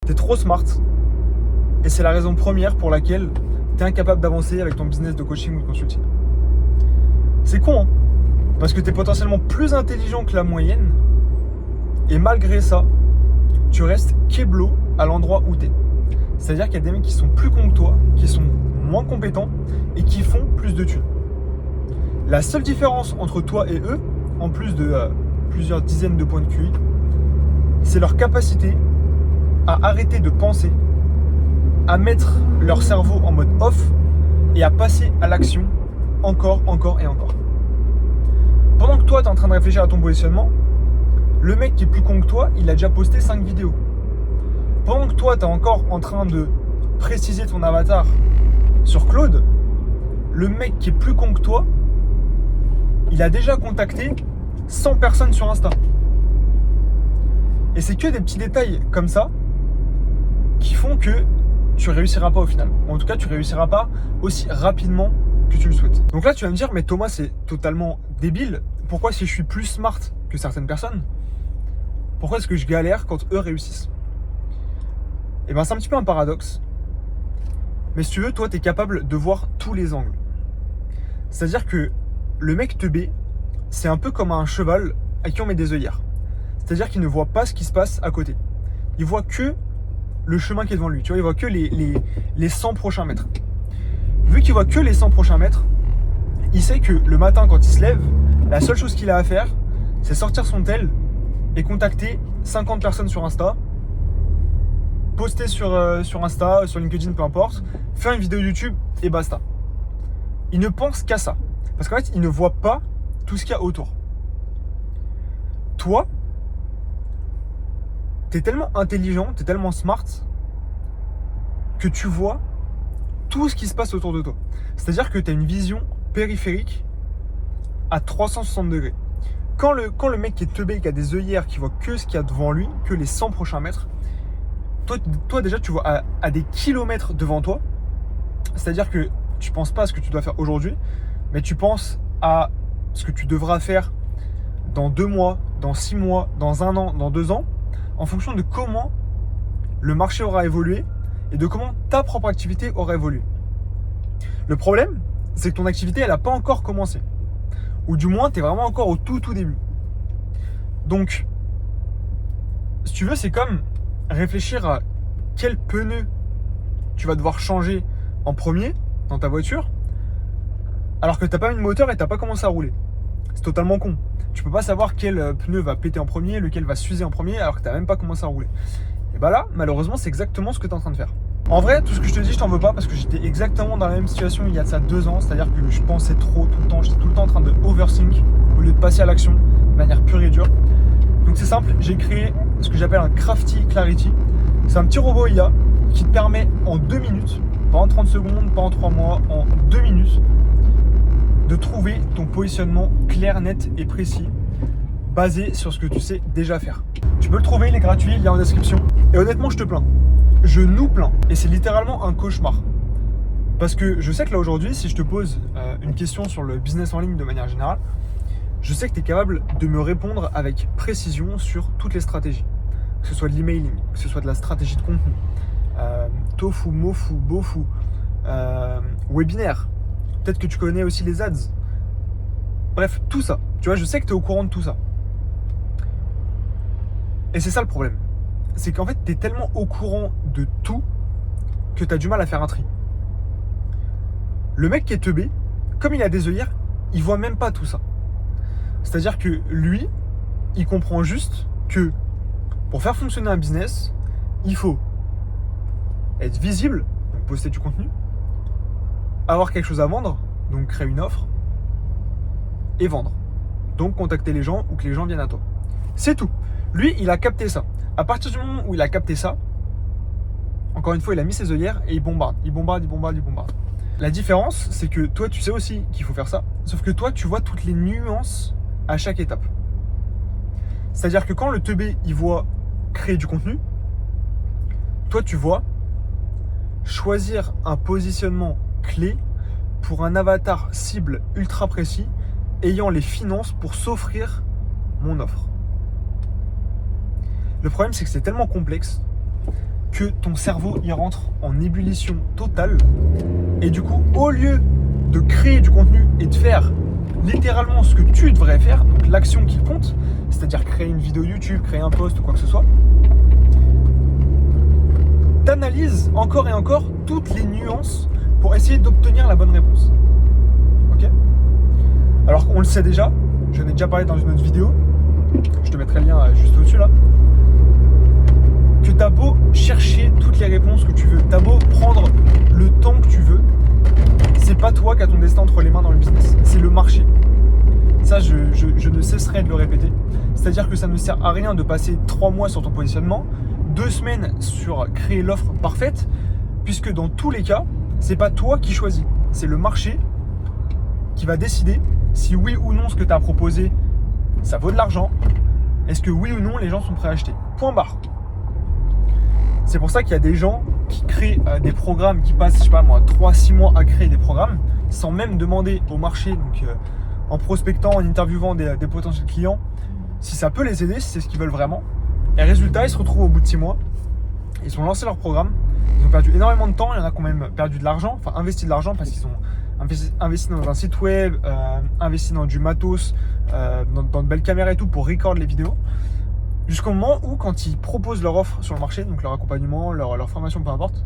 Tu es trop smart. Et c'est la raison première pour laquelle tu es incapable d'avancer avec ton business de coaching ou de consulting. C'est con, hein? Parce que tu es potentiellement plus intelligent que la moyenne. Et malgré ça, tu restes kéblo à l'endroit où tu es. C'est-à-dire qu'il y a des mecs qui sont plus cons que toi, qui sont moins compétents et qui font plus de thunes. La seule différence entre toi et eux, en plus de plusieurs dizaines de points de QI, c'est leur capacité à arrêter de penser, à mettre leur cerveau en mode off et à passer à l'action encore et encore. Pendant que toi, tu es en train de réfléchir à ton positionnement, le mec qui est plus con que toi, il a déjà posté 5 vidéos. Pendant que toi, tu es encore en train de préciser ton avatar sur Claude, le mec qui est plus con que toi, il a déjà contacté 100 personnes sur Insta. Et c'est que des petits détails comme ça qui font que tu réussiras pas au final. Ou en tout cas, tu réussiras pas aussi rapidement que tu le souhaites. Donc là, tu vas me dire, mais Thomas, c'est totalement débile. Pourquoi si je suis plus smart que certaines personnes, pourquoi est-ce que je galère quand eux réussissent? Et bien, c'est un petit peu un paradoxe. Mais si tu veux, toi, tu es capable de voir tous les angles. C'est-à-dire que le mec teubé, c'est un peu comme un cheval à qui on met des œillères. C'est-à-dire qu'il ne voit pas ce qui se passe à côté. Il voit que le chemin qui est devant lui. Tu vois, il voit que les 100 prochains mètres. Vu qu'il voit que les 100 prochains mètres, il sait que le matin, quand il se lève, la seule chose qu'il a à faire, c'est sortir son tel et contacter 50 personnes sur Insta, poster sur Insta, sur LinkedIn, peu importe, faire une vidéo YouTube et basta. Il ne pense qu'à ça. Parce qu'en fait, il ne voit pas tout ce qu'il y a autour. Toi, tu es tellement intelligent, tu es tellement smart que tu vois tout ce qui se passe autour de toi. C'est-à-dire que tu as une vision périphérique à 360 degrés. Quand le mec qui est teubé, qui a des œillères, qui voit que ce qu'il y a devant lui, que les 100 prochains mètres, toi déjà tu vois à des kilomètres devant toi. C'est-à-dire que tu ne penses pas à ce que tu dois faire aujourd'hui, mais tu penses à ce que tu devras faire dans 2 mois, dans 6 mois, dans 1 an, dans 2 ans, en fonction de comment le marché aura évolué et de comment ta propre activité aura évolué. Le problème, c'est que ton activité, elle n'a pas encore commencé. Ou du moins, tu es vraiment encore au tout début. Donc, si tu veux, c'est comme réfléchir à quel pneu tu vas devoir changer en premier dans ta voiture, alors que tu n'as pas mis de moteur et tu n'as pas commencé à rouler. C'est totalement con. Tu peux pas savoir quel pneu va péter en premier, lequel va s'user en premier, alors que tu n'as même pas commencé à rouler. Et bah là, malheureusement, c'est exactement ce que tu es en train de faire. En vrai, tout ce que je te dis, je t'en veux pas parce que j'étais exactement dans la même situation il y a de ça 2 ans. C'est-à-dire que je pensais trop tout le temps. J'étais tout le temps en train de overthink au lieu de passer à l'action de manière pure et dure. Donc c'est simple, j'ai créé ce que j'appelle un Crafty Clarity. C'est un petit robot IA qui te permet en 2 minutes, pas en 30 secondes, pas en 3 mois, en 2 minutes, de trouver ton positionnement clair, net et précis, basé sur ce que tu sais déjà faire. Tu peux le trouver, il est gratuit, il est en description. Et honnêtement, je te plains. Je nous plains. Et c'est littéralement un cauchemar. Parce que je sais que là aujourd'hui, si je te pose une question sur le business en ligne de manière générale, je sais que tu es capable de me répondre avec précision sur toutes les stratégies. Que ce soit de l'emailing, que ce soit de la stratégie de contenu, tofu, mofu, bofu, webinaire. Peut-être que tu connais aussi les ads. Bref, tout ça. Tu vois, je sais que tu es au courant de tout ça. Et c'est ça le problème. C'est qu'en fait, tu es tellement au courant de tout que tu as du mal à faire un tri. Le mec qui est teubé, comme il a des œillères, il voit même pas tout ça. C'est-à-dire que lui, il comprend juste que pour faire fonctionner un business, il faut être visible, donc poster du contenu, avoir quelque chose à vendre, donc créer une offre, et vendre. Donc contacter les gens ou que les gens viennent à toi. C'est tout. Lui, il a capté ça. À partir du moment où il a capté ça, encore une fois, il a mis ses œillères et il bombarde. La différence, c'est que toi, tu sais aussi qu'il faut faire ça, sauf que toi, tu vois toutes les nuances à chaque étape. C'est-à-dire que quand le teubé, il voit créer du contenu, toi, tu vois choisir un positionnement clé pour un avatar cible ultra précis, ayant les finances pour s'offrir mon offre. Le problème, c'est que c'est tellement complexe que ton cerveau il rentre en ébullition totale. Et du coup, au lieu de créer du contenu et de faire littéralement ce que tu devrais faire, donc l'action qui compte, c'est-à-dire créer une vidéo YouTube, créer un post ou quoi que ce soit, t'analyses encore et encore toutes les nuances pour essayer d'obtenir la bonne réponse. Ok ? Alors qu'on le sait déjà, j'en ai déjà parlé dans une autre vidéo, je te mettrai le lien juste au-dessus là, que t'as beau chercher toutes les réponses que tu veux, t'as beau prendre le temps que tu veux, c'est pas toi qui as ton destin entre les mains dans le business, c'est le marché. Ça, je ne cesserai de le répéter. C'est-à-dire que ça ne sert à rien de passer 3 mois sur ton positionnement, 2 semaines sur créer l'offre parfaite, puisque dans tous les cas, c'est pas toi qui choisis, c'est le marché qui va décider si oui ou non ce que tu as proposé, ça vaut de l'argent. Est-ce que oui ou non les gens sont prêts à acheter ? Point barre. C'est pour ça qu'il y a des gens qui créent des programmes qui passent, je sais pas moi, 3-6 mois à créer des programmes sans même demander au marché, donc en prospectant, en interviewant des potentiels clients, si ça peut les aider, si c'est ce qu'ils veulent vraiment. Et résultat, ils se retrouvent au bout de 6 mois, ils ont lancé leur programme, ils ont perdu énormément de temps, il y en a qui ont même perdu de l'argent, enfin investi de l'argent parce qu'ils ont investi dans un site web, investi dans du matos, dans de belles caméras et tout pour recorder les vidéos. Jusqu'au moment où, quand ils proposent leur offre sur le marché, donc leur accompagnement, leur formation, peu importe,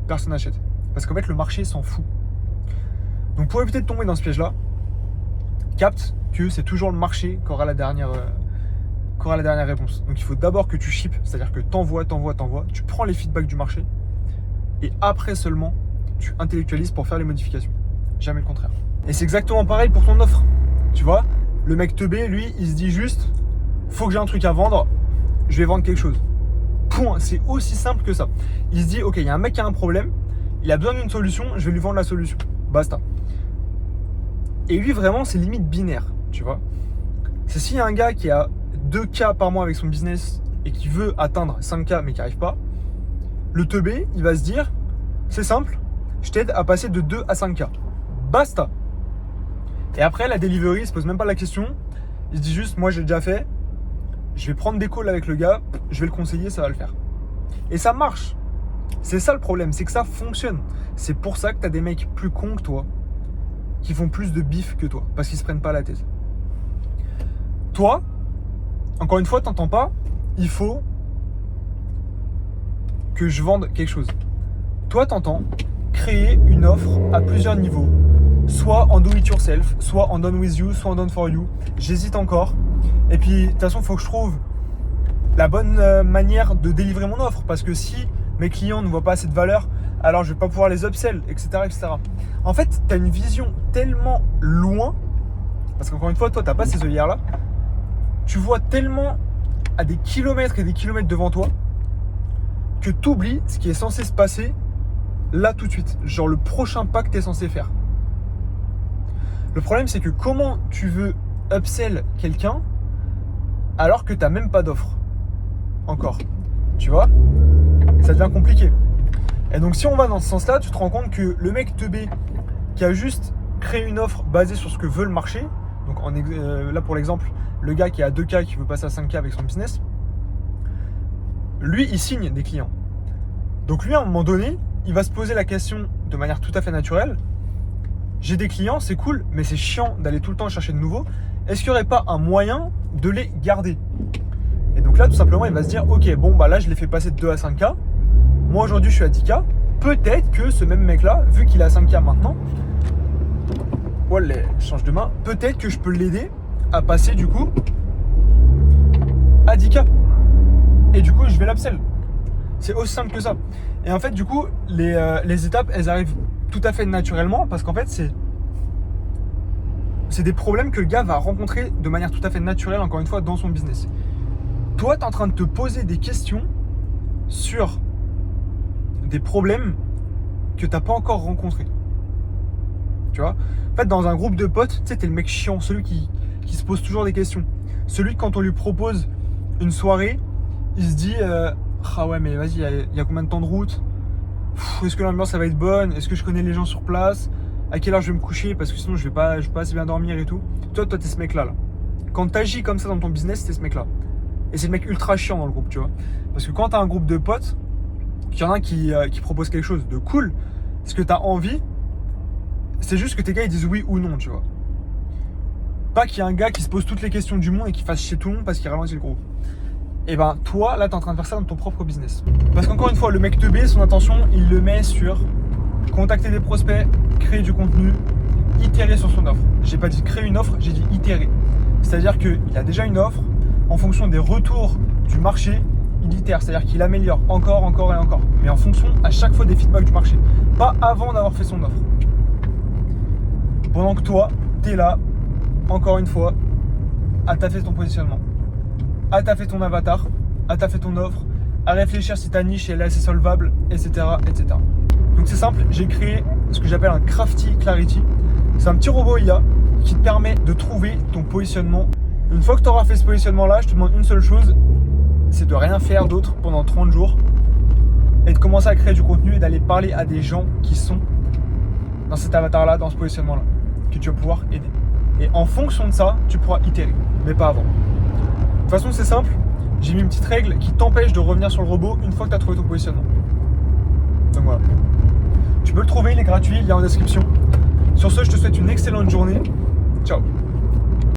personne n'achète. Parce qu'en fait, le marché s'en fout. Donc pour éviter de tomber dans ce piège-là, capte que c'est toujours le marché qui aura la dernière réponse. Donc il faut d'abord que tu shippes, c'est-à-dire que t'envoies, tu prends les feedbacks du marché, et après seulement, tu intellectualises pour faire les modifications. Jamais le contraire. Et c'est exactement pareil pour ton offre. Tu vois, le mec teubé, lui, il se dit juste, faut que j'ai un truc à vendre, je vais vendre quelque chose. Point. C'est aussi simple que ça. Il se dit, ok, il y a un mec qui a un problème, il a besoin d'une solution, je vais lui vendre la solution. Basta. Et lui, vraiment, c'est limite binaire, tu vois. C'est s'il y a un gars qui a 2K par mois avec son business et qui veut atteindre 5K mais qui n'y arrive pas, le teubé, il va se dire, c'est simple, je t'aide à passer de 2 à 5K. Basta. Et après, la delivery, il se pose même pas la question, il se dit juste, moi j'ai déjà fait, je vais prendre des calls avec le gars, je vais le conseiller, ça va le faire. Et ça marche. C'est ça le problème, c'est que ça fonctionne. C'est pour ça que tu as des mecs plus cons que toi, qui font plus de bif que toi, parce qu'ils se prennent pas la tête. Toi, encore une fois, t'entends pas, il faut que je vende quelque chose. Toi, t'entends créer une offre à plusieurs niveaux, soit en do it yourself, soit en done with you, soit en done for you. J'hésite encore. Et puis, de toute façon, il faut que je trouve la bonne manière de délivrer mon offre, parce que si mes clients ne voient pas assez de valeur, alors je vais pas pouvoir les upsell, etc., etc. En fait, tu as une vision tellement loin, parce qu'encore une fois, toi, tu n'as pas ces œillères-là, tu vois tellement à des kilomètres et des kilomètres devant toi que tu oublies ce qui est censé se passer là tout de suite, genre le prochain pas que tu es censé faire. Le problème, c'est que comment tu veux upsell quelqu'un alors que tu n'as même pas d'offre encore, tu vois, ça devient compliqué. Et donc si on va dans ce sens-là, tu te rends compte que le mec teubé qui a juste créé une offre basée sur ce que veut le marché, donc là pour l'exemple, le gars qui a 2K qui veut passer à 5K avec son business, lui il signe des clients. Donc lui à un moment donné, il va se poser la question de manière tout à fait naturelle, j'ai des clients, c'est cool, mais c'est chiant d'aller tout le temps chercher de nouveaux, est-ce qu'il n'y aurait pas un moyen de les garder ? Et donc là tout simplement il va se dire, ok bon bah là je l'ai fait passer de 2 à 5K, moi aujourd'hui je suis à 10K, peut-être que ce même mec là, vu qu'il est à 5K maintenant, voilà, je change de main, peut-être que je peux l'aider à passer du coup à 10K. Et du coup je vais l'upsell. C'est aussi simple que ça. Et en fait du coup les étapes elles arrivent tout à fait naturellement, parce qu'en fait c'est des problèmes que le gars va rencontrer de manière tout à fait naturelle, encore une fois, dans son business. Toi, tu es en train de te poser des questions sur des problèmes que tu n'as pas encore rencontrés. Tu vois ? En fait, dans un groupe de potes, tu sais, tu es le mec chiant, celui qui se pose toujours des questions. Celui, quand on lui propose une soirée, il se dit ah ouais, mais vas-y, il y a combien de temps de route ? Est-ce que l'ambiance ça va être bonne ? Est-ce que je connais les gens sur place ? À quelle heure je vais me coucher ? Parce que sinon je vais pas assez bien dormir et tout. Toi t'es ce mec là. Quand t'agis comme ça dans ton business, t'es ce mec là. Et c'est le mec ultra chiant dans le groupe, tu vois. Parce que quand t'as un groupe de potes, qu'il y en a qui proposent quelque chose de cool, ce que tu as envie, c'est juste que tes gars ils disent oui ou non, tu vois. Pas qu'il y ait un gars qui se pose toutes les questions du monde et qui fasse chier tout le monde parce qu'il ralentit le groupe. Et ben toi, là, t'es en train de faire ça dans ton propre business. Parce qu'encore une fois, le mec teubé, son intention, il le met sur contacter des prospects, créer du contenu, itérer sur son offre. J'ai pas dit créer une offre, j'ai dit itérer. C'est-à-dire qu'il a déjà une offre, en fonction des retours du marché, il itère, c'est-à-dire qu'il améliore encore et encore. Mais en fonction à chaque fois des feedbacks du marché, pas avant d'avoir fait son offre. Pendant que toi, t'es là, encore une fois, à taffer ton positionnement, à taffer ton avatar, à taffer ton offre, à réfléchir si ta niche elle est assez solvable, etc. etc. Donc c'est simple, j'ai créé ce que j'appelle un Crafty Clarity. C'est un petit robot IA qui te permet de trouver ton positionnement. Une fois que tu auras fait ce positionnement-là, je te demande une seule chose, c'est de rien faire d'autre pendant 30 jours et de commencer à créer du contenu et d'aller parler à des gens qui sont dans cet avatar-là, dans ce positionnement-là, que tu vas pouvoir aider. Et en fonction de ça, tu pourras itérer, mais pas avant. De toute façon, c'est simple, j'ai mis une petite règle qui t'empêche de revenir sur le robot une fois que tu as trouvé ton positionnement. Donc voilà. Tu peux le trouver, il est gratuit, il est en description. Sur ce, je te souhaite une excellente journée. Ciao.